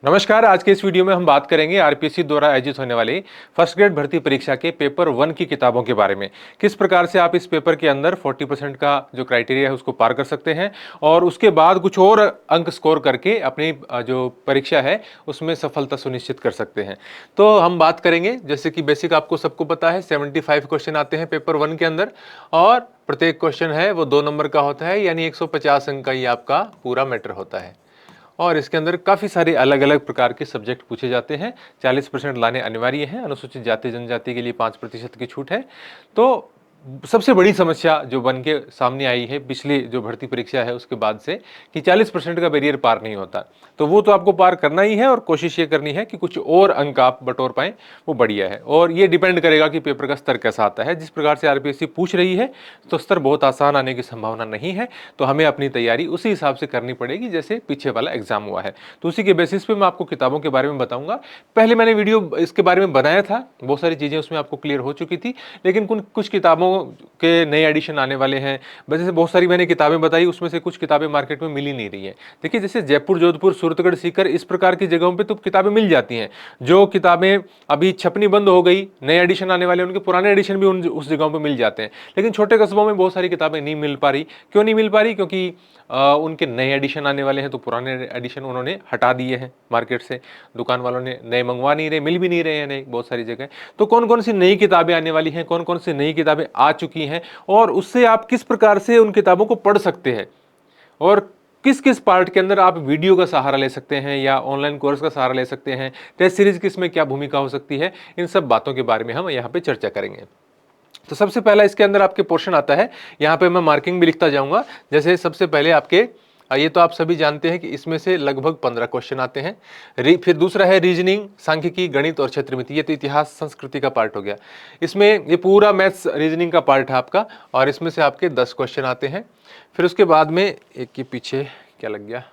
नमस्कार। आज के इस वीडियो में हम बात करेंगे आरपीएससी द्वारा आयोजित होने वाली फर्स्ट ग्रेड भर्ती परीक्षा के पेपर 1 की किताबों के बारे में। किस प्रकार से आप इस पेपर के अंदर 40% का जो क्राइटेरिया है उसको पार कर सकते हैं और उसके बाद कुछ और अंक स्कोर करके अपनी जो परीक्षा है उसमें सफलता सुनिश्चित कर सकते हैं। तो हम बात करेंगे, जैसे कि बेसिक आपको सबको पता है 75 क्वेश्चन आते हैं पेपर 1 के अंदर और प्रत्येक क्वेश्चन है वो 2 नंबर का होता है, यानी 150 अंक का ही आपका पूरा मैटर होता है। और इसके अंदर काफ़ी सारे अलग अलग प्रकार के सब्जेक्ट पूछे जाते हैं। 40% लाने अनिवार्य हैं। अनुसूचित जाति जनजाति के लिए 5% की छूट है। तो सबसे बड़ी समस्या जो बन के सामने आई है पिछली जो भर्ती परीक्षा है उसके बाद से, कि 40% का बैरियर पार नहीं होता। तो वो तो आपको पार करना ही है और कोशिश ये करनी है कि कुछ और अंक आप बटोर पाएं, वो बढ़िया है। और ये डिपेंड करेगा कि पेपर का स्तर कैसा आता है। जिस प्रकार से आरपीएससी पूछ रही है तो स्तर बहुत आसान आने की संभावना नहीं है, तो हमें अपनी तैयारी उसी हिसाब से करनी पड़ेगी जैसे पीछे वाला एग्जाम हुआ है। तो उसी के बेसिस पे मैं आपको किताबों के बारे में बताऊंगा। पहले मैंने वीडियो इसके बारे में बनाया था, बहुत सारी चीजें उसमें आपको क्लियर हो चुकी थी, लेकिन कुछ किताबों के नए एडिशन आने वाले हैं। वैसे बहुत सारी मैंने किताबें बताई, उसमें से कुछ किताबें मार्केट में मिल ही नहीं रही है। देखिए, जैसे जयपुर, जोधपुर, सूरतगढ़, सीकर, इस प्रकार की जगहों पे तो किताबें मिल जाती हैं। जो किताबें अभी छपनी बंद हो गई, नए एडिशन आने वाले, उनके पुराने एडिशन भी उस जगहों पे मिल जाते हैं। लेकिन छोटे कस्बों में बहुत सारी किताबें नहीं मिल पा रही। क्यों नहीं मिल पा रही? क्योंकि उनके नए एडिशन आने वाले हैं, तो पुराने एडिशन उन्होंने हटा दिए हैं मार्केट से। दुकान वालों ने नए मंगवा नहीं रहे, मिल भी नहीं रहे हैं नए बहुत सारी जगह। तो कौन कौन सी नई किताबें आने वाली हैं, कौन कौन सी नई किताबें आ चुकी हैं और उससे आप किस प्रकार से उन किताबों को पढ़ सकते हैं और किस किस पार्ट के अंदर आप वीडियो का सहारा ले सकते हैं या ऑनलाइन कोर्स का सहारा ले सकते हैं, टेस्ट सीरीज की इसमें क्या भूमिका हो सकती है, इन सब बातों के बारे में हम यहाँ पे चर्चा करेंगे। तो सबसे पहला इसके अंदर आपके पोर्शन आता है, यहाँ पे मैं मार्किंग भी लिखता जाऊंगा। जैसे सबसे पहले आपके ये तो आप सभी जानते हैं कि इसमें से लगभग 15 क्वेश्चन आते हैं। फिर दूसरा है रीजनिंग, सांख्यिकी, गणित और क्षेत्रमिति। ये तो इतिहास संस्कृति का पार्ट हो गया। इसमें ये पूरा मैथ्स रीजनिंग का पार्ट है आपका, और इसमें से आपके 10 क्वेश्चन आते हैं। फिर उसके बाद में एक के पीछे क्या लग गया,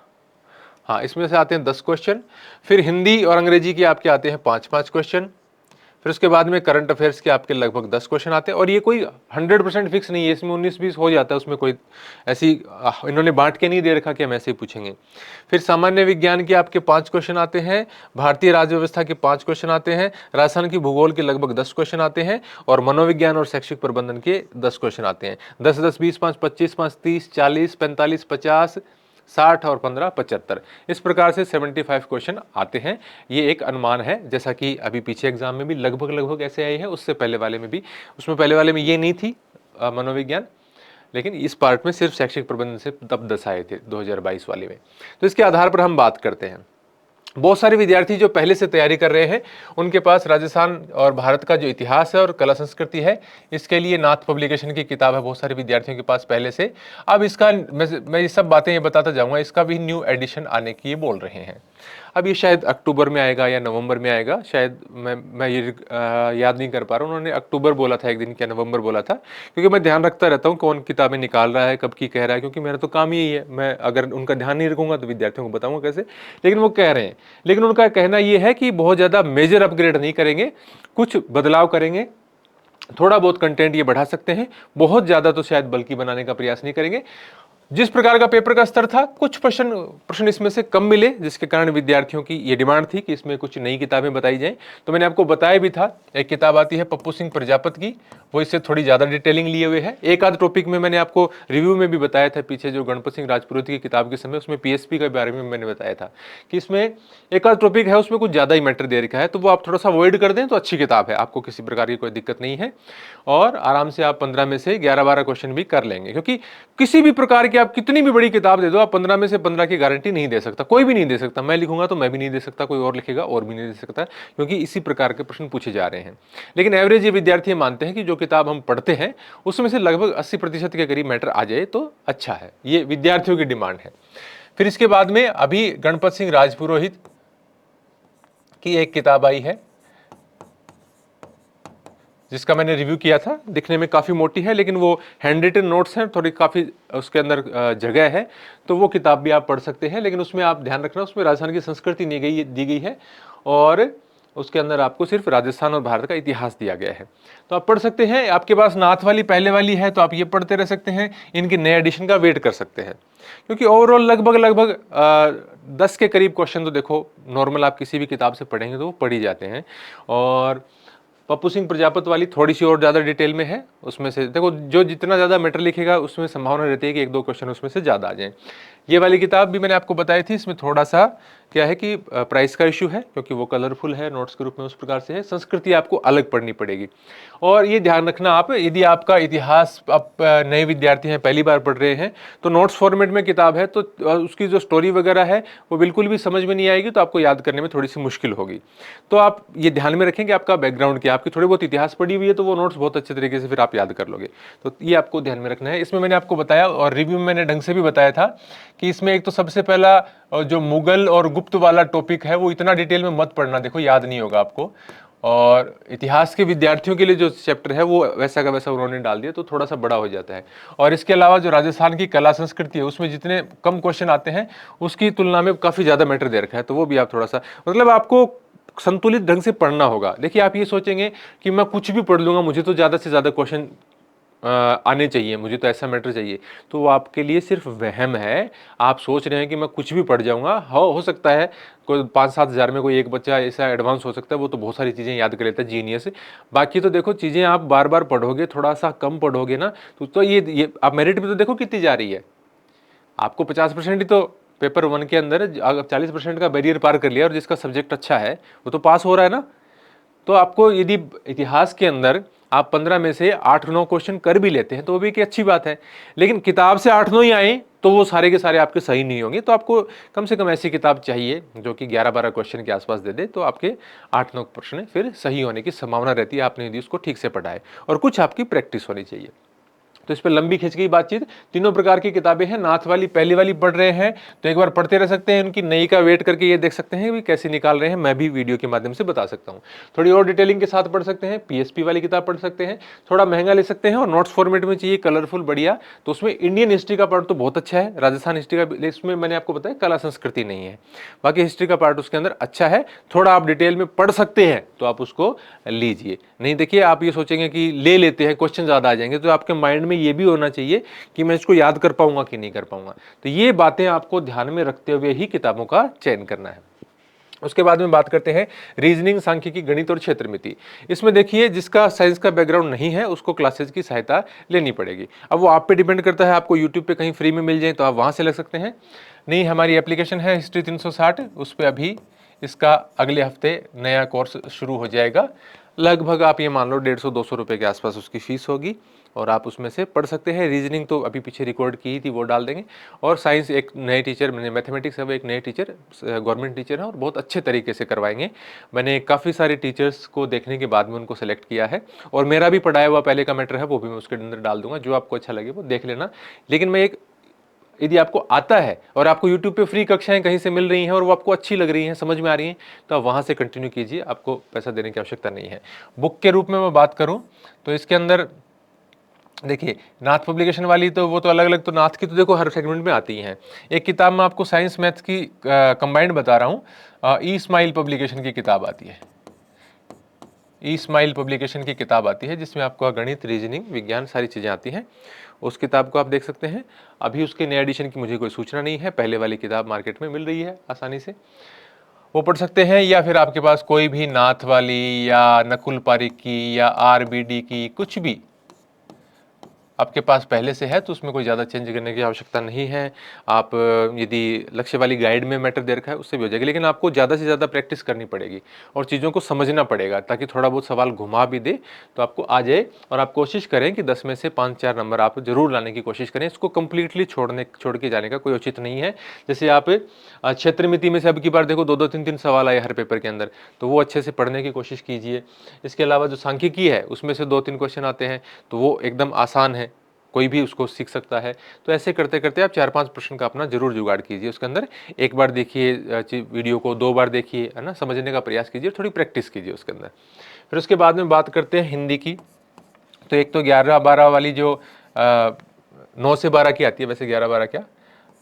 हाँ, इसमें से आते हैं 10 क्वेश्चन। फिर हिंदी और अंग्रेजी के आपके आते हैं 5-5 क्वेश्चन। फिर उसके बाद में करंट अफेयर्स के आपके लगभग 10 क्वेश्चन आते हैं। और ये कोई 100% फिक्स नहीं है, इसमें 19-20 हो जाता है, उसमें कोई ऐसी इन्होंने बांट के नहीं दे रखा कि हम ऐसे ही पूछेंगे। फिर सामान्य विज्ञान के आपके 5 क्वेश्चन आते हैं, भारतीय राज्य व्यवस्था के 5 क्वेश्चन आते हैं, राजस्थान की भूगोल के लगभग 10 क्वेश्चन आते हैं और मनोविज्ञान और शैक्षिक प्रबंधन के 10 क्वेश्चन आते हैं। 10-10, 20, 5, 25, 5, 30, 40, 45, 50, 60 और 15, 75, इस प्रकार से 75 क्वेश्चन आते हैं। ये एक अनुमान है, जैसा कि अभी पीछे एग्जाम में भी लगभग ऐसे आए हैं, उससे पहले वाले में भी। उसमें पहले वाले में ये नहीं थी मनोविज्ञान, लेकिन इस पार्ट में सिर्फ शैक्षिक प्रबंधन से तब 10 आए थे 2022 वाले में। तो इसके आधार पर हम बात करते हैं। बहुत सारे विद्यार्थी जो पहले से तैयारी कर रहे हैं, उनके पास राजस्थान और भारत का जो इतिहास है और कला संस्कृति है, इसके लिए नाथ पब्लिकेशन की किताब है बहुत सारे विद्यार्थियों के पास पहले से। अब इसका मैं ये सब बातें ये बताता जाऊंगा, इसका भी न्यू एडिशन आने की ये बोल रहे हैं। अब ये शायद अक्टूबर में आएगा या नवंबर में आएगा, शायद मैं ये याद नहीं कर पा रहा हूँ। उन्होंने अक्टूबर बोला था एक दिन, क्या नवंबर बोला था, क्योंकि मैं ध्यान रखता रहता हूँ कौन किताबें निकाल रहा है, कब की कह रहा है, क्योंकि मेरा तो काम यही है। मैं अगर उनका ध्यान नहीं रखूंगा तो विद्यार्थियों को बताऊंगा कैसे। लेकिन वो कह रहे हैं, लेकिन उनका कहना ये है कि बहुत ज़्यादा मेजर अपग्रेड नहीं करेंगे, कुछ बदलाव करेंगे, थोड़ा बहुत कंटेंट ये बढ़ा सकते हैं, बहुत ज़्यादा तो शायद बल्कि बनाने का प्रयास नहीं करेंगे। जिस प्रकार का पेपर का स्तर था, कुछ प्रश्न इसमें से कम मिले, जिसके कारण विद्यार्थियों की ये डिमांड थी कि इसमें कुछ नई किताबें बताई जाएं। तो मैंने आपको बताया भी था, एक किताब आती है पप्पू सिंह प्रजापत की, वो इससे थोड़ी ज़्यादा डिटेलिंग लिए हुए है। एक आध टॉपिक में मैंने आपको रिव्यू में भी बताया था पीछे, जो गणपत सिंह राजपुरोहित की किताब के समय, उसमें पीएसपी के बारे में मैंने बताया था कि इसमें एक आध टॉपिक है, उसमें कुछ ज़्यादा ही मैटर दे रखा है, तो वो आप थोड़ा सा अवॉइड कर दें तो अच्छी किताब है, आपको किसी प्रकार की कोई दिक्कत नहीं है और आराम से आप 15 में से 11-12 क्वेश्चन भी कर लेंगे। क्योंकि किसी भी प्रकार की आप कितनी भी बड़ी किताब दे दो, आप 15 में से 15 की गारंटी नहीं दे सकता, कोई भी नहीं दे सकता। मैं लिखूंगा तो मैं भी नहीं दे सकता, कोई और लिखेगा और भी नहीं दे सकता, क्योंकि इसी प्रकार के प्रश्न पूछे जा रहे हैं। लेकिन एवरेज ये विद्यार्थी मानते हैं कि जो किताब हम पढ़ते हैं उसमें से लगभग 80% के करीब मैटर आ जाए तो अच्छा है। ये विद्यार्थियों की डिमांड है। फिर इसके बाद में अभी गणपत सिंह राजपुरोहित की एक किताब आई है, जिसका मैंने रिव्यू किया था। दिखने में काफ़ी मोटी है, लेकिन वो हैंड रिटन नोट्स हैं, थोड़ी काफ़ी उसके अंदर जगह है, तो वो किताब भी आप पढ़ सकते हैं। लेकिन उसमें आप ध्यान रखना, उसमें राजस्थान की संस्कृति दी गई है और उसके अंदर आपको सिर्फ राजस्थान और भारत का इतिहास दिया गया है। तो आप पढ़ सकते हैं। आपके पास नाथ वाली पहले वाली है तो आप ये पढ़ते रह सकते हैं, इनके नए एडिशन का वेट कर सकते हैं, क्योंकि ओवरऑल लगभग 10 के करीब क्वेश्चन तो देखो नॉर्मल आप किसी भी किताब से पढ़ेंगे तो वो पढ़ ही जाते हैं। और पप्पू सिंह प्रजापत वाली थोड़ी सी और ज़्यादा डिटेल में है, उसमें से देखो जो जितना ज़्यादा मैटर लिखेगा उसमें संभावना रहती है कि 1-2 क्वेश्चन उसमें से ज़्यादा आ जाएं। ये वाली किताब भी मैंने आपको बताई थी, इसमें थोड़ा सा क्या है कि प्राइस का इशू है, क्योंकि वो कलरफुल है, नोट्स के रूप में उस प्रकार से है। संस्कृति आपको अलग पढ़नी पड़ेगी। और ये ध्यान रखना आप, यदि आपका इतिहास आप नए विद्यार्थी हैं, पहली बार पढ़ रहे हैं, तो नोट्स फॉर्मेट में किताब है तो उसकी जो स्टोरी वगैरह है वो बिल्कुल भी समझ में नहीं आएगी, तो आपको याद करने में थोड़ी सी मुश्किल होगी। तो आप ये ध्यान में रखें कि आपका बैकग्राउंड क्या, आपकी थोड़ी बहुत इतिहास पढ़ी हुई है तो वो नोट्स बहुत अच्छे तरीके से फिर आप याद कर लोगे। तो ये आपको ध्यान में रखना है। इसमें मैंने आपको बताया और रिव्यू में मैंने ढंग से भी बताया था कि इसमें एक तो सबसे पहला जो मुगल और गुप्त वाला टॉपिक है वो इतना डिटेल में मत पढ़ना, देखो याद नहीं होगा आपको। और इतिहास के विद्यार्थियों के लिए जो चैप्टर है वो वैसा का वैसा उन्होंने डाल दिया, तो थोड़ा सा बड़ा हो जाता है। और इसके अलावा जो राजस्थान की कला संस्कृति है उसमें जितने कम क्वेश्चन आते हैं उसकी तुलना में काफ़ी ज़्यादा मैटर दे रखा है, तो वो भी आप थोड़ा सा मतलब आपको संतुलित ढंग से पढ़ना होगा। देखिए आप ये सोचेंगे कि मैं कुछ भी पढ़ लूंगा, मुझे तो ज़्यादा से ज़्यादा क्वेश्चन आने चाहिए, मुझे तो ऐसा मैटर चाहिए, तो वो आपके लिए सिर्फ वहम है। आप सोच रहे हैं कि मैं कुछ भी पढ़ जाऊंगा। हो सकता है कोई 5-7 हज़ार में कोई एक बच्चा ऐसा एडवांस हो सकता है, वो तो बहुत सारी चीज़ें याद कर लेता है, जीनियस। बाकी तो देखो चीज़ें आप बार बार पढ़ोगे, थोड़ा सा कम पढ़ोगे ना तो ये आप मेरिट भी तो देखो कितनी जा रही है। आपको 50% ही तो पेपर 1 के अंदर 40% का बैरियर पार कर लिया, और जिसका सब्जेक्ट अच्छा है वो तो पास हो रहा है ना। तो आपको यदि इतिहास के अंदर आप 15 में से 8-9 क्वेश्चन कर भी लेते हैं तो वो भी एक अच्छी बात है, लेकिन किताब से 8-9 ही आए तो वो सारे के सारे आपके सही नहीं होंगे। तो आपको कम से कम ऐसी किताब चाहिए जो कि 11-12 क्वेश्चन के आसपास दे दे, तो आपके 8-9 प्रश्न फिर सही होने की संभावना रहती है, आपने यदि उसको ठीक से पढ़ा है और कुछ आपकी प्रैक्टिस होनी चाहिए। तो इस पर लंबी खिंच गई बातचीत। तीनों प्रकार की किताबें हैं। नाथ वाली पहली वाली पढ़ रहे हैं तो एक बार पढ़ते रह सकते हैं, उनकी नई का वेट करके ये देख सकते हैं कि कैसे निकाल रहे हैं, मैं भी वीडियो के माध्यम से बता सकता हूँ। थोड़ी और डिटेलिंग के साथ पढ़ सकते हैं, पीएसपी वाली किताब पढ़ सकते हैं, थोड़ा महंगा ले सकते हैं और नोट्स फॉर्मेट में चाहिए कलरफुल बढ़िया, तो उसमें इंडियन हिस्ट्री का पार्ट तो बहुत अच्छा है, राजस्थान हिस्ट्री का इसमें मैंने आपको बताया कला संस्कृति नहीं है, बाकी हिस्ट्री का पार्ट उसके अंदर अच्छा है। थोड़ा आप डिटेल में पढ़ सकते हैं तो आप उसको लीजिए। नहीं देखिए आप ये सोचेंगे कि ले लेते हैं क्वेश्चन ज़्यादा आ जाएंगे, तो आपके माइंड में ये भी होना चाहिए कि मैं इसको याद कर पाऊंगा कि नहीं कर पाऊंगा। तो ये बातें आपको ध्यान में रखते हुए ही किताबों का चयन करना है। उसके बाद में बात करते हैं रीजनिंग, सांख्यिकी, गणित और क्षेत्रमिति। इसमें देखिए जिसका साइंस का बैकग्राउंड नहीं है उसको क्लासेज की सहायता लेनी पड़ेगी। अब वो आप पे डिपेंड करता है, आपको यूट्यूब पे कहीं फ्री में मिल जाए तो आप वहां से लग सकते हैं। नहीं, हमारी एप्लीकेशन है हिस्ट्री 360, उस पर अभी इसका अगले हफ्ते नया कोर्स शुरू हो जाएगा। लगभग आप ये मान लो 150-200 रुपये के आसपास उसकी फीस होगी और आप उसमें से पढ़ सकते हैं। रीजनिंग तो अभी पीछे रिकॉर्ड की थी, वो डाल देंगे। और साइंस एक नए टीचर, मैंने मैथमेटिक्स है वो एक नए टीचर गवर्नमेंट टीचर है और बहुत अच्छे तरीके से करवाएंगे। मैंने काफ़ी सारे टीचर्स को देखने के बाद में उनको सेलेक्ट किया है, और मेरा भी पढ़ाया हुआ पहले का मैटर है वो भी मैं उसके अंदर डाल दूंगा, जो आपको अच्छा लगे वो देख लेना। लेकिन मैं एक, यदि आपको आता है और आपको YouTube पे फ्री कक्षाएं कहीं से मिल रही हैं और वो आपको अच्छी लग रही हैं, समझ में आ रही हैं, तो आप वहाँ से कंटिन्यू कीजिए, आपको पैसा देने की आवश्यकता नहीं है। बुक के रूप में मैं बात करूँ तो इसके अंदर देखिए नाथ पब्लिकेशन वाली तो वो तो अलग अलग, तो नाथ की तो देखो हर सेगमेंट में आती हैं। एक किताब मैं आपको साइंस मैथ्स की कंबाइंड बता रहा हूँ, ई स्माइल पब्लिकेशन की किताब आती है। ई स्माइल पब्लिकेशन की किताब आती है जिसमें आपको गणित, रीजनिंग, विज्ञान सारी चीज़ें आती हैं। उस किताब को आप देख सकते हैं। अभी उसके नए एडिशन की मुझे कोई सूचना नहीं है, पहले वाली किताब मार्केट में मिल रही है आसानी से, वो पढ़ सकते हैं। या फिर आपके पास कोई भी नाथ वाली या नकुल पारिक की या RBD की कुछ भी आपके पास पहले से है तो उसमें कोई ज़्यादा चेंज करने की आवश्यकता नहीं है। आप यदि लक्ष्य वाली गाइड में मैटर दे रखा है उससे भी हो जाएगी, लेकिन आपको ज़्यादा से ज़्यादा प्रैक्टिस करनी पड़ेगी और चीज़ों को समझना पड़ेगा, ताकि थोड़ा बहुत सवाल घुमा भी दे तो आपको आ जाए। और आप कोशिश करें कि 10 में से 5-4 नंबर आप जरूर लाने की कोशिश करें। इसको कंप्लीटली छोड़ के जाने का कोई उचित नहीं है। जैसे आप क्षेत्रमिति में से अब की बार देखो 2-2, 3-3 सवाल आए हर पेपर के अंदर, तो वो अच्छे से पढ़ने की कोशिश कीजिए। इसके अलावा जो सांख्यिकी है उसमें से 2-3 क्वेश्चन आते हैं तो वो एकदम आसान है, कोई भी उसको सीख सकता है। तो ऐसे करते करते आप 4-5 प्रश्न का अपना जरूर जुगाड़ कीजिए उसके अंदर। एक बार देखिए वीडियो को, 2 बार देखिए, है ना, समझने का प्रयास कीजिए, थोड़ी प्रैक्टिस कीजिए उसके अंदर। फिर उसके बाद में बात करते हैं हिंदी की। तो एक तो 11-12 वाली जो 9 से 12 की आती है, वैसे 11-12 क्या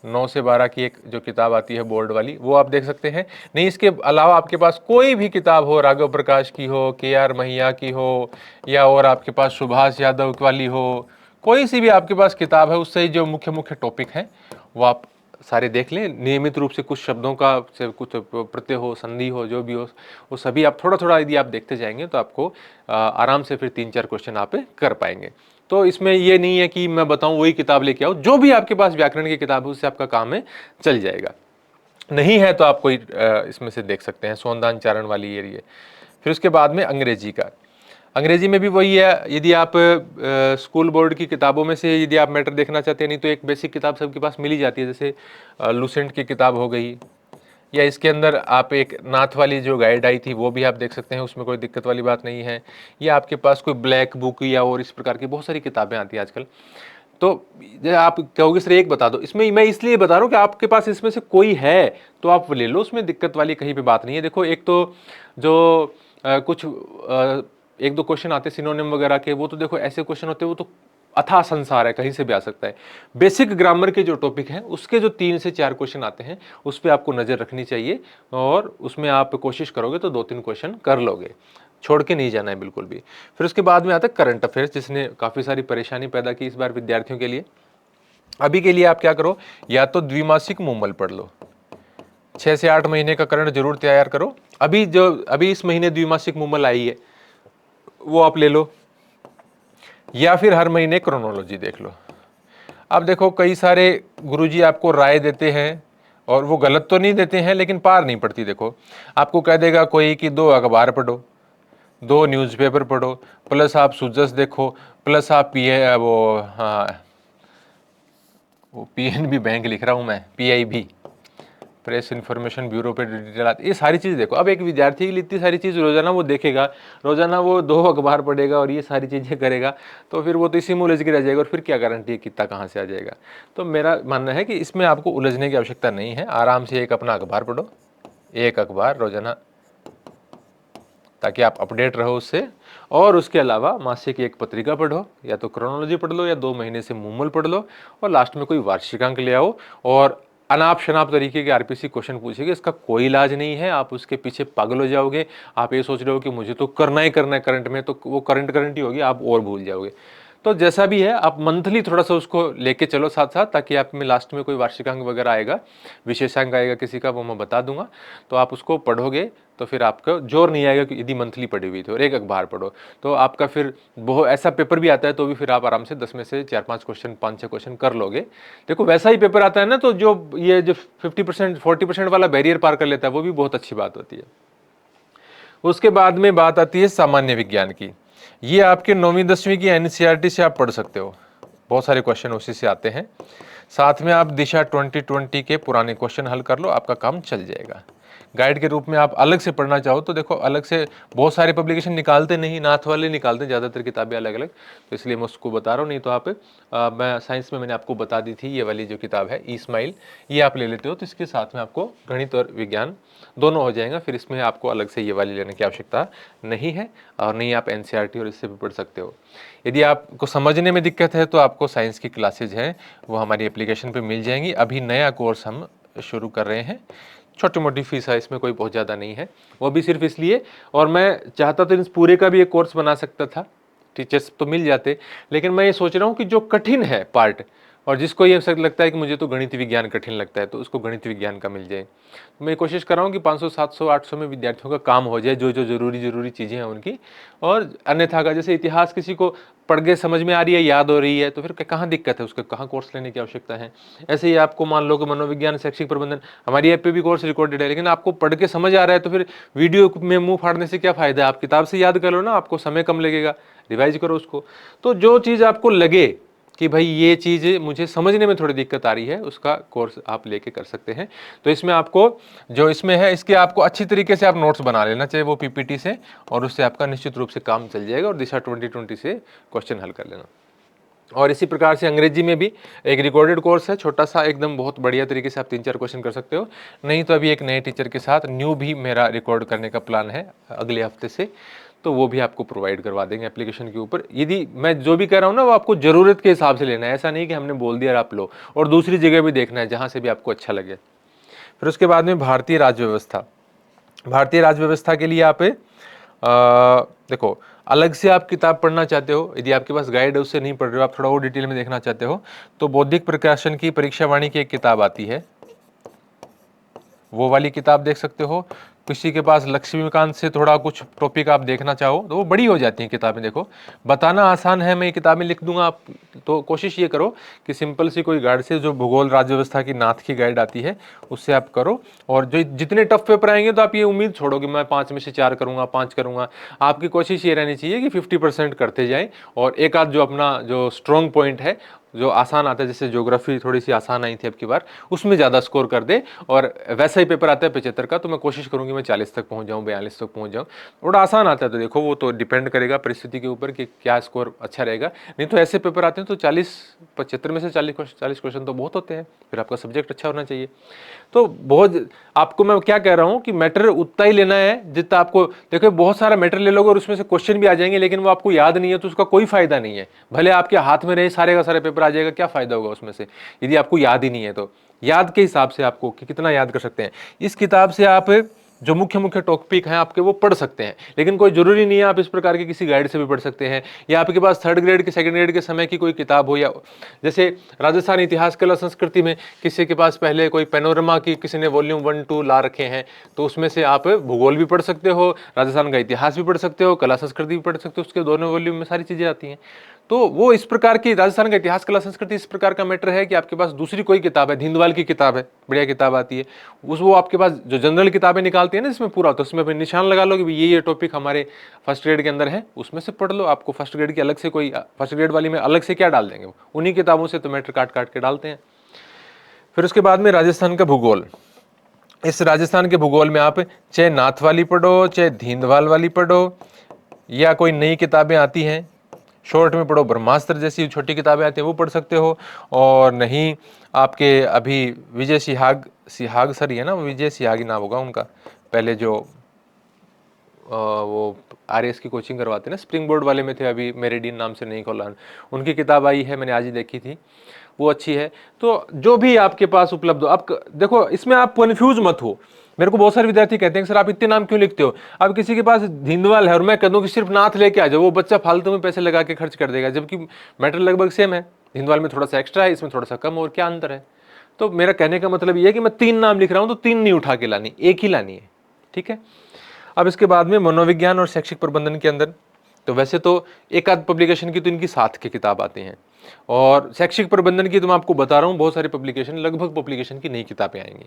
9 से 12 की एक जो किताब आती है बोर्ड वाली, वो आप देख सकते हैं। नहीं, इसके अलावा आपके पास कोई भी किताब हो, राघव प्रकाश की हो, KR महिया की हो, या और आपके पास सुभाष यादव वाली हो, कोई सी भी आपके पास किताब है, उससे जो मुख्य मुख्य टॉपिक हैं वो आप सारे देख लें। नियमित रूप से कुछ शब्दों का से कुछ प्रत्यय हो, संधि हो, जो भी हो, वो सभी आप थोड़ा थोड़ा यदि आप देखते जाएंगे तो आपको आराम से फिर 3-4 क्वेश्चन आप कर पाएंगे। तो इसमें ये नहीं है कि मैं बताऊं वही किताब लेके आओ, जो भी आपके पास व्याकरण की किताब है उससे आपका काम है चल जाएगा। नहीं है तो आप कोई इसमें से देख सकते हैं, सोनदान चारण वाली ये। फिर उसके बाद में अंग्रेजी का, अंग्रेजी में भी वही है। यदि आप स्कूल बोर्ड की किताबों में से यदि आप मैटर देखना चाहते हैं, नहीं तो एक बेसिक किताब सबके पास मिल ही जाती है, जैसे लुसेंट की किताब हो गई, या इसके अंदर आप एक नाथ वाली जो गाइड आई थी वो भी आप देख सकते हैं, उसमें कोई दिक्कत वाली बात नहीं है। या आपके पास कोई ब्लैक बुक या और इस प्रकार की बहुत सारी किताबें आती हैं आजकल। तो आप कहोगे सर एक बता दो, इसमें मैं इसलिए बता रहा हूँ कि आपके पास इसमें से कोई है तो आप ले लो, उसमें दिक्कत वाली कहीं पे बात नहीं है। देखो, एक तो जो कुछ एक दो क्वेश्चन आते हैं सिनोनिम वगैरह के, वो तो देखो ऐसे क्वेश्चन होते हैं, वो तो अथाह संसार है, कहीं से भी आ सकता है। बेसिक ग्रामर के जो टॉपिक हैं उसके जो 3 से 4 क्वेश्चन आते हैं उस पर आपको नज़र रखनी चाहिए, और उसमें आप कोशिश करोगे तो 2-3 क्वेश्चन कर लोगे, छोड़ के नहीं जाना है बिल्कुल भी। फिर उसके बाद में आता है करंट अफेयर्स, जिसने काफ़ी सारी परेशानी पैदा की इस बार विद्यार्थियों के लिए। अभी के लिए आप क्या करो, या तो द्विमासिक मूमल पढ़ लो, 6 से 8 महीने का करंट जरूर तैयार करो। अभी इस महीने द्विमासिक मूमल आई है वो आप ले लो, या फिर हर महीने क्रोनोलॉजी देख लो। अब देखो, कई सारे गुरुजी आपको राय देते हैं, और वो गलत तो नहीं देते हैं लेकिन पार नहीं पड़ती। देखो, आपको कह देगा कोई कि 2 अखबार पढ़ो, 2 न्यूज़पेपर पढ़ो, प्लस आप सुजस देखो, प्लस आप वो PNB बैंक लिख रहा हूँ मैं, PIB प्रेस इन्फॉर्मेशन ब्यूरो पे डिटेल आती है, ये सारी चीज़ देखो। अब एक विद्यार्थी के लिए इतनी सारी चीज़ रोजाना वो देखेगा, रोजाना वो 2 अखबार पढ़ेगा और ये सारी चीज़ें करेगा, तो फिर वो तो इसी में उलझ के रह जाएगा, और फिर क्या गारंटी है कितना कहाँ से आ जाएगा। तो मेरा मानना है कि इसमें आपको उलझने की आवश्यकता नहीं है, आराम से एक अपना अखबार पढ़ो, 1 अखबार रोजाना, ताकि आप अपडेट रहो उससे। और उसके अलावा मासिक एक पत्रिका पढ़ो, या तो क्रोनोलॉजी पढ़ लो, या 2 महीने से मूमल पढ़ लो, और लास्ट में कोई वार्षिकांक ले आओ। और अनाप शनाप तरीके के RPC क्वेश्चन पूछेगा, इसका कोई इलाज नहीं है, आप उसके पीछे पागल हो जाओगे। आप ये सोच रहे हो कि मुझे तो करना ही करना है करंट में, तो वो करंट ही होगी, आप और भूल जाओगे। तो जैसा भी है, आप मंथली थोड़ा सा उसको लेके चलो साथ साथ, ताकि आप में लास्ट में कोई वार्षिकांक वगैरह आएगा, विशेषांक आएगा किसी का, वो मैं बता दूंगा, तो आप उसको पढ़ोगे तो फिर आपका जोर नहीं आएगा कि यदि मंथली पढ़ी हुई थी और 1 अखबार पढ़ो तो आपका फिर बहुत ऐसा पेपर भी आता है, तो भी फिर आप आराम से 10 में से 4-5 क्वेश्चन, 5-6 क्वेश्चन कर लोगे। देखो, वैसा ही पेपर आता है ना, तो जो ये जो 50% 40% वाला बैरियर पार कर लेता है, वो भी बहुत अच्छी बात होती है। उसके बाद में बात आती है सामान्य विज्ञान की। ये आपके 9वीं 10वीं की NCERT से आप पढ़ सकते हो, बहुत सारे क्वेश्चन उसी से आते हैं। साथ में आप दिशा 2020 के पुराने क्वेश्चन हल कर लो, आपका काम चल जाएगा। गाइड के रूप में आप अलग से पढ़ना चाहो तो देखो, अलग से बहुत सारे पब्लिकेशन निकालते नहीं, नाथ वाले निकालते ज़्यादातर किताबें अलग अलग, तो इसलिए मैं उसको बता रहा हूँ। नहीं तो आप मैं साइंस में मैंने आपको बता दी थी, ये वाली जो किताब है इस्माइल, ये आप ले लेते हो तो इसके साथ में आपको गणित और विज्ञान दोनों हो जाएगा। फिर इसमें आपको अलग से ये वाली लेने की आवश्यकता नहीं है, और नहीं आप NCERT और इससे भी पढ़ सकते हो। यदि आपको समझने में दिक्कत है तो आपको साइंस की क्लासेज हैं, वो हमारी एप्लीकेशन पे मिल जाएंगी। अभी नया कोर्स हम शुरू कर रहे हैं, छोटी मोटी फीस है, इसमें कोई बहुत ज़्यादा नहीं है, वो भी सिर्फ इसलिए। और मैं चाहता तो इस पूरे का भी एक कोर्स बना सकता था, टीचर्स तो मिल जाते, लेकिन मैं ये सोच रहा हूँ कि जो कठिन है पार्ट, और जिसको ये लगता है कि मुझे तो गणित विज्ञान कठिन लगता है, तो उसको गणित विज्ञान का मिल जाए। तो मैं कोशिश कर रहा हूँ कि 500 700 800 में विद्यार्थियों का काम हो जाए, जो जो जरूरी चीज़ें हैं उनकी। और अन्यथा का, जैसे इतिहास किसी को पढ़ के समझ में आ रही है, याद हो रही है, तो फिर कहाँ दिक्कत है, उसके कहाँ कोर्स लेने की आवश्यकता है। ऐसे ही आपको मान लो कि मनोविज्ञान, शैक्षिक प्रबंधन, हमारी ऐप पे भी कोर्स रिकॉर्डेड है, लेकिन आपको पढ़ के समझ आ रहा है, तो फिर वीडियो में मुंह फाड़ने से क्या फायदा है। आप किताब से याद कर लो ना, आपको समय कम लगेगा, रिवाइज करो उसको। तो जो चीज़ आपको लगे कि भाई ये चीज़ मुझे समझने में थोड़ी दिक्कत आ रही है, उसका कोर्स आप लेके कर सकते हैं। तो इसमें आपको जो इसमें है, इसके आपको अच्छी तरीके से आप नोट्स बना लेना चाहिए, वो PPT से, और उससे आपका निश्चित रूप से काम चल जाएगा, और दिशा 2020 से क्वेश्चन हल कर लेना। और इसी प्रकार से अंग्रेजी में भी एक रिकॉर्डेड कोर्स है, छोटा सा एकदम, बहुत बढ़िया तरीके से आप 3-4 क्वेश्चन कर सकते हो। नहीं तो अभी एक नए टीचर के साथ न्यू भी मेरा रिकॉर्ड करने का प्लान है अगले हफ्ते से, तो वो भी आपको प्रोवाइड करवा देंगे एप्लीकेशन के ऊपर। यदि मैं जो भी कह रहा हूँ ना वो आपको ज़रूरत के हिसाब से लेना है, ऐसा नहीं कि हमने बोल दिया आप लो, और दूसरी जगह भी देखना है जहाँ से भी आपको अच्छा लगे। फिर उसके बाद में भारतीय राज्य व्यवस्था। भारतीय राज्य व्यवस्था के लिए आप देखो, अलग से आप किताब पढ़ना चाहते हो, यदि आपके पास गाइड है उससे नहीं पढ़ रहे हो, आप थोड़ा और डिटेल में देखना चाहते हो, तो बौद्धिक प्रकाशन की परीक्षा वाणी की एक किताब आती है, वो वाली किताब देख सकते हो। किसी के पास लक्ष्मीकांत से थोड़ा कुछ टॉपिक आप देखना चाहो तो वो बड़ी हो जाती हैं किताबें। देखो, बताना आसान है, मैं ये किताबें लिख दूंगा, आप तो कोशिश ये करो कि सिंपल सी कोई गाइड से, जो भूगोल राज्य व्यवस्था की नाथ की गाइड आती है उससे आप करो। और जो जितने टफ पेपर आएंगे तो आप ये उम्मीद छोड़ो कि मैं 5 में से 4 करूंगा, 5 करूंगा। आपकी कोशिश ये रहनी चाहिए कि 50% करते जाएं, और एक आध जो अपना जो स्ट्रॉन्ग पॉइंट है, जो आसान आता है, जैसे ज्योग्राफी थोड़ी सी आसान आई थी अब की बार, उसमें ज़्यादा स्कोर कर दे। और वैसा ही पेपर आता है 75 का, तो मैं कोशिश करूंगी मैं 40 तक पहुंच जाऊं, 42 तक पहुंच जाऊं। थोड़ा आसान आता है तो देखो, वो तो डिपेंड करेगा परिस्थिति के ऊपर कि क्या स्कोर अच्छा रहेगा। नहीं तो ऐसे पेपर आते हैं तो 75 में से 40 क्वेश्चन तो बहुत होते हैं, फिर आपका सब्जेक्ट अच्छा होना चाहिए। तो बहुत, आपको मैं क्या कह रहा हूं कि मैटर उतना ही लेना है जितना आपको, देखो बहुत सारा मैटर ले लोगे और उसमें से क्वेश्चन भी आ जाएंगे, लेकिन वो आपको याद नहीं है तो उसका कोई फायदा नहीं है। भले आपके हाथ में रहे सारे का सारे पेपर आ जाएगा, क्या फायदा होगा उसमें से यदि आपको याद ही नहीं है। तो याद के हिसाब से आपको कि कितना याद कर सकते हैं, इस किताब से आप जो मुख्य मुख्य टॉपिक हैं आपके वो पढ़ सकते हैं। लेकिन कोई जरूरी नहीं है, आप इस प्रकार के किसी गाइड से भी पढ़ सकते हैं, या आपके पास 3rd ग्रेड के 2nd ग्रेड के समय की कोई किताब हो, या जैसे राजस्थान इतिहास कला संस्कृति में किसी के पास पहले कोई पैनोरमा की किसी ने वॉल्यूम 1 2 ला रखे हैं, तो उसमें से आप भूगोल भी पढ़ सकते हो, राजस्थान का इतिहास भी पढ़ सकते हो, कला संस्कृति भी पढ़ सकते हो, उसके दोनों वॉल्यूम में सारी चीजें आती हैं। तो वो इस प्रकार की, राजस्थान का इतिहास कला संस्कृति इस प्रकार का मैटर है कि आपके पास दूसरी कोई किताब है, धिंदवाल की किताब है, बढ़िया किताब आती है, वो आपके पास जो जनरल किताबें निकालती है ना जिसमें पूरा, तो उसमें निशान लगा लो कि ये टॉपिक हमारे 1st ग्रेड के अंदर है, उसमें से पढ़ लो। आपको 1st ग्रेड की अलग से कोई 1st ग्रेड वाली में अलग से क्या डाल देंगे, उन्हीं किताबों से तो मैटर काट काट के डालते हैं। फिर उसके बाद में राजस्थान का भूगोल। इस राजस्थान के भूगोल में आप चाहे नाथ वाली पढ़ो, चाहे धिंदवाल वाली पढ़ो, या कोई नई किताबें आती हैं शॉर्ट में पढ़ो, ब्रह्मास्त्र जैसी छोटी किताबें आती हैं वो पढ़ सकते हो। और नहीं, आपके अभी विजय सिहाग सर ही है ना, विजय सिहागी नाम होगा उनका, पहले जो वो RS की कोचिंग करवाते हैं ना, स्प्रिंग बोर्ड वाले में थे, अभी मेरिडियन नाम से नहीं खोला, उनकी किताब आई है, मैंने आज ही देखी थी, वो अच्छी है। तो जो भी आपके पास उपलब्ध हो, आप देखो इसमें आप कन्फ्यूज मत हो। मेरे को बहुत सारे विद्यार्थी कहते हैं सर आप इतने नाम क्यों लिखते हो, अब किसी के पास धिंदवाल है और मैं कह दूं कि सिर्फ नाथ लेके आ जाओ, वो बच्चा फालतू में पैसे लगा के खर्च कर देगा, जबकि मैटर लगभग सेम है, धिंदवाल में थोड़ा सा एक्स्ट्रा है, इसमें थोड़ा सा कम, और क्या अंतर है। तो मेरा कहने का मतलब ये है कि मैं 3 नाम लिख रहा हूं तो 3 नहीं उठा के लानी, एक ही लानी है, ठीक है। अब इसके बाद में मनोविज्ञान और शैक्षिक प्रबंधन के अंदर, तो वैसे तो एक आध पब्लिकेशन की तो इनकी 7 की किताब आती हैं, और शैक्षिक प्रबंधन की तो मैं आपको बता रहा हूँ बहुत सारी पब्लिकेशन, लगभग पब्लिकेशन की नई किताबें आएंगी,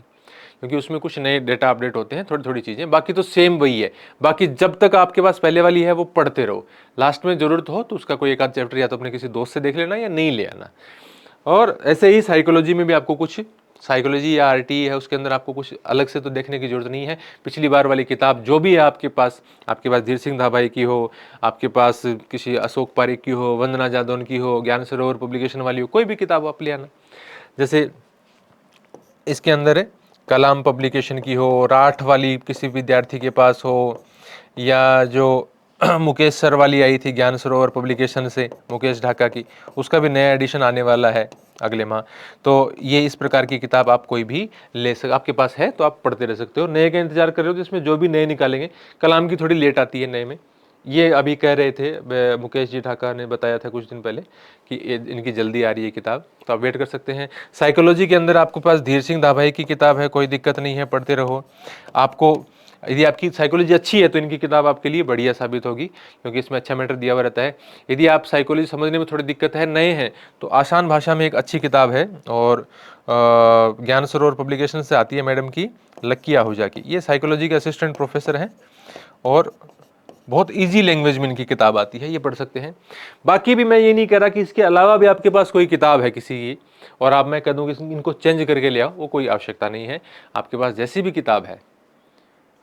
क्योंकि उसमें कुछ नए डेटा अपडेट होते हैं, थोड़ी थोड़ी चीज़ें, बाकी तो सेम वही है। बाकी जब तक आपके पास पहले वाली है वो पढ़ते रहो, लास्ट में जरूरत हो तो उसका कोई एक आध चैप्टर या तो अपने किसी दोस्त से देख लेना या नहीं ले आना। और ऐसे ही साइकोलॉजी में भी आपको कुछ, साइकोलॉजी या RT है उसके अंदर आपको कुछ अलग से तो देखने की जरूरत नहीं है। पिछली बार वाली किताब जो भी है आपके पास धीर सिंह धाबाई की हो, आपके पास किसी अशोक पारिक की हो, वंदना जादौन की हो, ज्ञान सरोवर पब्लिकेशन वाली हो, कोई भी किताब आप ले आना। जैसे इसके अंदर है कलाम पब्लिकेशन की हो, राठ वाली किसी विद्यार्थी के पास हो, या जो मुकेश सर वाली आई थी ज्ञान सरोवर पब्लिकेशन से, मुकेश ढाका की, उसका भी नया एडिशन आने वाला है अगले माह। तो ये इस प्रकार की किताब आप कोई भी आपके पास है तो आप पढ़ते रह सकते हो। नए का इंतजार कर रहे हो तो इसमें जो भी नए निकालेंगे, कलाम की थोड़ी लेट आती है नए में, ये अभी कह रहे थे मुकेश जी ढाका ने बताया था कुछ दिन पहले कि इनकी जल्दी आ रही है किताब, तो आप वेट कर सकते हैं। साइकोलॉजी के अंदर आपके पास धीर सिंह धाबाई की किताब है, कोई दिक्कत नहीं है, पढ़ते रहो। आपको यदि आपकी साइकोलॉजी अच्छी है तो इनकी किताब आपके लिए बढ़िया साबित होगी, क्योंकि इसमें अच्छा मैटर दिया हुआ रहता है। यदि आप साइकोलॉजी समझने में थोड़ी दिक्कत है, नए हैं, तो आसान भाषा में एक अच्छी किताब है, और ज्ञान सरोवर पब्लिकेशन से आती है मैडम की, लक्की आहूजा की, ये साइकोलॉजी के असिस्टेंट प्रोफेसर हैं, और बहुत इजी लैंग्वेज में इनकी किताब आती है, ये पढ़ सकते हैं। बाकी भी मैं ये नहीं कह रहा कि इसके अलावा भी आपके पास कोई किताब है किसी की और आप, मैं कह दूं कि इनको चेंज करके ले आओ, वो कोई आवश्यकता नहीं है। आपके पास जैसी भी किताब है,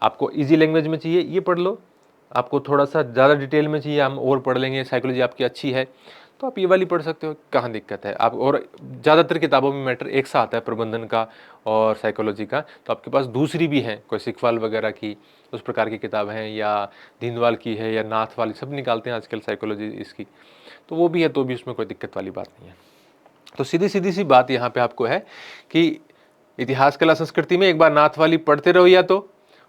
आपको इजी लैंग्वेज में चाहिए ये पढ़ लो, आपको थोड़ा सा ज़्यादा डिटेल में चाहिए हम और पढ़ लेंगे, साइकोलॉजी आपकी अच्छी है तो आप ये वाली पढ़ सकते हो, कहाँ दिक्कत है आप। और ज़्यादातर किताबों में मैटर एक सा आता है, प्रबंधन का और साइकोलॉजी का, तो आपके पास दूसरी भी है, कोई सिखवाल वगैरह की उस प्रकार की किताब है, या दीनवाल की है, या नाथ वाली, सब निकालते हैं आजकल साइकोलॉजी इसकी, तो वो भी है, तो भी उसमें कोई दिक्कत वाली बात नहीं है। तो सीधी सीधी सी बात यहाँ पे आपको है कि इतिहास कला संस्कृति में एक बार नाथ वाली पढ़ते रहो, या तो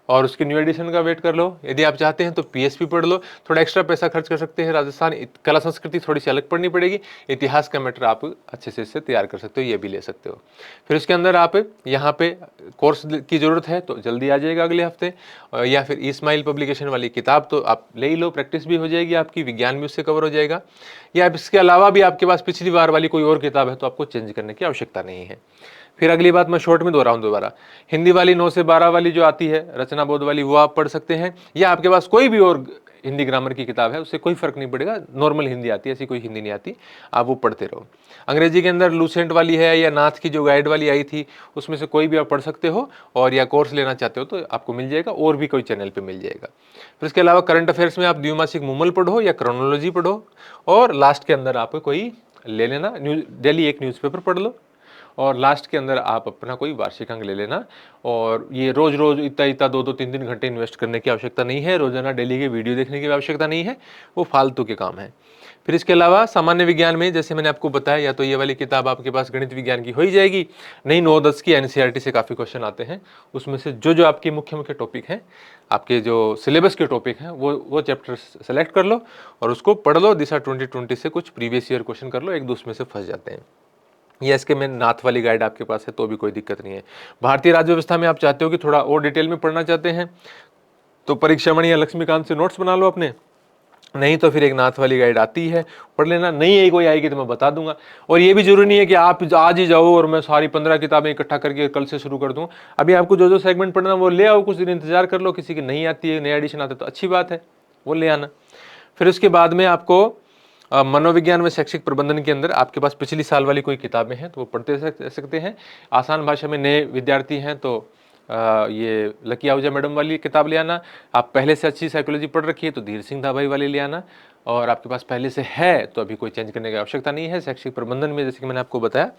और उसके न्यू एडिशन का वेट कर लो। यदि आप चाहते हैं तो पीएसपी पढ़ लो, थोड़ा एक्स्ट्रा पैसा खर्च कर सकते हैं। राजस्थान कला संस्कृति थोड़ी सी अलग पढ़नी पड़ेगी, इतिहास का मैटर आप अच्छे से इससे तैयार कर सकते हो, ये भी ले सकते हो। फिर उसके अंदर आप यहाँ पे कोर्स की ज़रूरत है तो जल्दी आ जाएगा अगले हफ्ते, या फिर इस्माइल पब्लिकेशन वाली किताब तो आप ले ही लो, प्रैक्टिस भी हो जाएगी आपकी, विज्ञान भी उससे कवर हो जाएगा। या इसके अलावा भी आपके पास पिछली बार वाली कोई और किताब है तो आपको चेंज करने की आवश्यकता नहीं है। फिर अगली बात मैं शॉर्ट में दोहराऊं दोबारा, हिंदी वाली 9 से 12 वाली जो आती है रचना बोध वाली, वो आप पढ़ सकते हैं, या आपके पास कोई भी और हिंदी ग्रामर की किताब है, उससे कोई फर्क नहीं पड़ेगा, नॉर्मल हिंदी आती है, ऐसी कोई हिंदी नहीं आती, आप वो पढ़ते रहो। अंग्रेजी के अंदर लूसेंट वाली है या नाथ की जो गाइड वाली आई थी, उसमें से कोई भी आप पढ़ सकते हो, और या कोर्स लेना चाहते हो तो आपको मिल जाएगा, और भी कोई चैनल पे मिल जाएगा। फिर इसके अलावा करंट अफेयर्स में आप द्विमासिक मूमल पढ़ो या क्रोनोलॉजी पढ़ो, और लास्ट के अंदर आप कोई ले लेना डेली एक न्यूज़पेपर पढ़ लो, और लास्ट के अंदर आप अपना कोई वार्षिक अंक ले लेना। और ये रोज रोज इतना 2-3 घंटे इन्वेस्ट करने की आवश्यकता नहीं है, रोजाना डेली के वीडियो देखने की आवश्यकता नहीं है, वो फालतू के काम है। फिर इसके अलावा सामान्य विज्ञान में जैसे मैंने आपको बताया, या तो ये वाली किताब आपके पास गणित विज्ञान की हो ही जाएगी, नहीं 9-10 की एनसीईआरटी से काफ़ी क्वेश्चन आते हैं, उसमें से जो आपके मुख्य मुख्य टॉपिक हैं, आपके जो सिलेबस के टॉपिक हैं, वो चैप्टर सेलेक्ट कर लो और उसको पढ़ लो। दिशा 2020 से कुछ प्रीवियस ईयर क्वेश्चन कर लो, एक दो उसमें से फंस जाते हैं। या इसके में नाथ वाली गाइड आपके पास है तो भी कोई दिक्कत नहीं है। भारतीय राज्य व्यवस्था में आप चाहते हो कि थोड़ा और डिटेल में पढ़ना चाहते हैं तो परीक्षामणि या लक्ष्मीकांत से नोट्स बना लो अपने, नहीं तो फिर एक नाथ वाली गाइड आती है, पढ़ लेना। नहीं है कोई आएगी तो मैं बता दूंगा। और ये भी जरूरी नहीं है कि आप आज ही जाओ और मैं सारी 15 किताबें इकट्ठा करके कल से शुरू कर दूं। अभी आपको जो सेगमेंट पढ़ना वो ले आओ, कुछ दिन इंतजार कर लो, किसी की नहीं आती है, नया एडिशन आता है तो अच्छी बात है, वो ले आना। फिर उसके बाद में आपको मनोविज्ञान में शैक्षिक प्रबंधन के अंदर आपके पास पिछली साल वाली कोई किताबें हैं तो वो पढ़ते सकते हैं। आसान भाषा में नए विद्यार्थी हैं तो ये लकी आहूजा मैडम वाली किताब ले आना। आप पहले से अच्छी साइकोलॉजी पढ़ रखी है तो धीर सिंह धाबाई वाली ले आना। और आपके पास पहले से है तो अभी कोई चेंज करने की आवश्यकता नहीं है। शैक्षिक प्रबंधन में जैसे कि मैंने आपको बताया,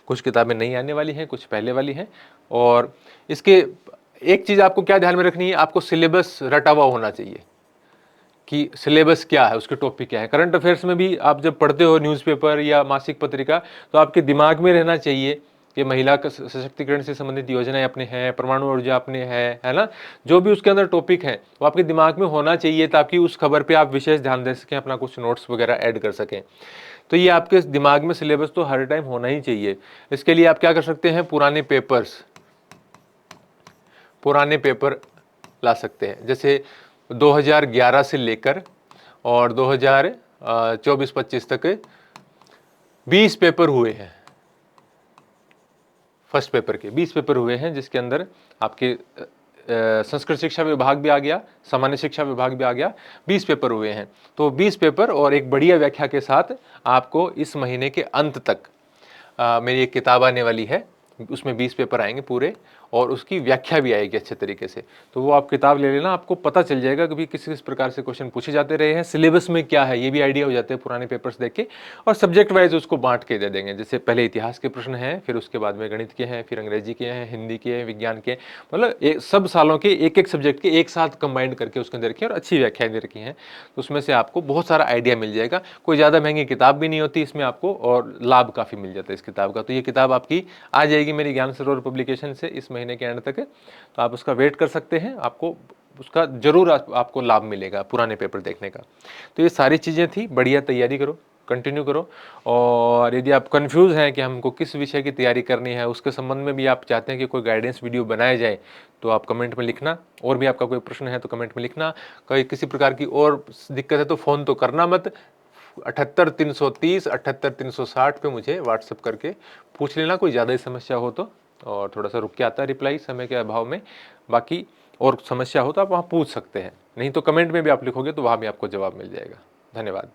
कुछ किताबें नई आने वाली हैं, कुछ पहले वाली हैं। और इसके एक चीज़ आपको क्या ध्यान में रखनी है, आपको सिलेबस रटा हुआ होना चाहिए कि सिलेबस क्या है, उसके टॉपिक क्या है। करंट अफेयर्स में भी आप जब पढ़ते हो न्यूज़पेपर या मासिक पत्रिका तो आपके दिमाग में रहना चाहिए कि महिला सशक्तिकरण से संबंधित योजनाएं अपने हैं, परमाणु ऊर्जा अपने है ना, जो भी उसके अंदर टॉपिक है वो आपके दिमाग में होना चाहिए ताकि उस खबर पे आप विशेष ध्यान दे सकें, अपना कुछ नोट्स वगैरह ऐड कर सकें। तो ये आपके दिमाग में सिलेबस तो हर टाइम होना ही चाहिए। इसके लिए आप क्या कर सकते हैं, पुराने पेपर ला सकते हैं। जैसे 2011 से लेकर और 2024-25 तक 20 पेपर हुए हैं, फर्स्ट पेपर के 20 पेपर हुए हैं, जिसके अंदर आपके संस्कृत शिक्षा विभाग भी आ गया, सामान्य शिक्षा विभाग भी आ गया। 20 पेपर हुए हैं, तो 20 पेपर और एक बढ़िया व्याख्या के साथ आपको इस महीने के अंत तक मेरी एक किताब आने वाली है, उसमें 20 पेपर आएंगे पूरे और उसकी व्याख्या भी आएगी अच्छे तरीके से। तो वो आप किताब ले लेना, आपको पता चल जाएगा कि किस किस प्रकार से क्वेश्चन पूछे जाते रहे हैं, सिलेबस में क्या है ये भी आइडिया हो जाते हैं पुराने पेपर्स देख के। और सब्जेक्ट वाइज उसको बांट के दे देंगे, जैसे पहले इतिहास के प्रश्न हैं, फिर उसके बाद में गणित के हैं, फिर अंग्रेजी के हैं, हिंदी के हैं, विज्ञान के, मतलब सब सालों के एक एक सब्जेक्ट के एक साथ कंबाइंड करके उसके अंदर रखी है और अच्छी व्याख्याएं दे रखी हैं। तो उसमें से आपको बहुत सारा आइडिया मिल जाएगा। कोई ज़्यादा महंगी किताब भी नहीं होती इसमें आपको, और लाभ काफ़ी मिल जाता है इस किताब का। तो ये किताब आपकी आ जाएगी मेरी ज्ञान सरोवर पब्लिकेशन से इस महीने के एंड तक, तो आप उसका वेट कर सकते हैं, आपको उसका जरूर आपको लाभ मिलेगा पुराने पेपर देखने का। तो ये सारी चीज़ें थी, बढ़िया तैयारी करो, कंटिन्यू करो। और यदि आप कंफ्यूज हैं कि हमको किस विषय की तैयारी करनी है, उसके संबंध में भी आप चाहते हैं कि कोई गाइडेंस वीडियो बनाया जाए तो आप कमेंट में लिखना। और भी आपका कोई प्रश्न है तो कमेंट में लिखना। कोई किसी प्रकार की और दिक्कत है तो फ़ोन तो करना मत, 78 330 78 360 पे मुझे व्हाट्सएप करके पूछ लेना कोई ज़्यादा ही समस्या हो तो। और थोड़ा सा रुक के आता है रिप्लाई समय के अभाव में। बाकी और समस्या हो तो आप वहाँ पूछ सकते हैं, नहीं तो कमेंट में भी आप लिखोगे तो वहाँ भी आपको जवाब मिल जाएगा। धन्यवाद।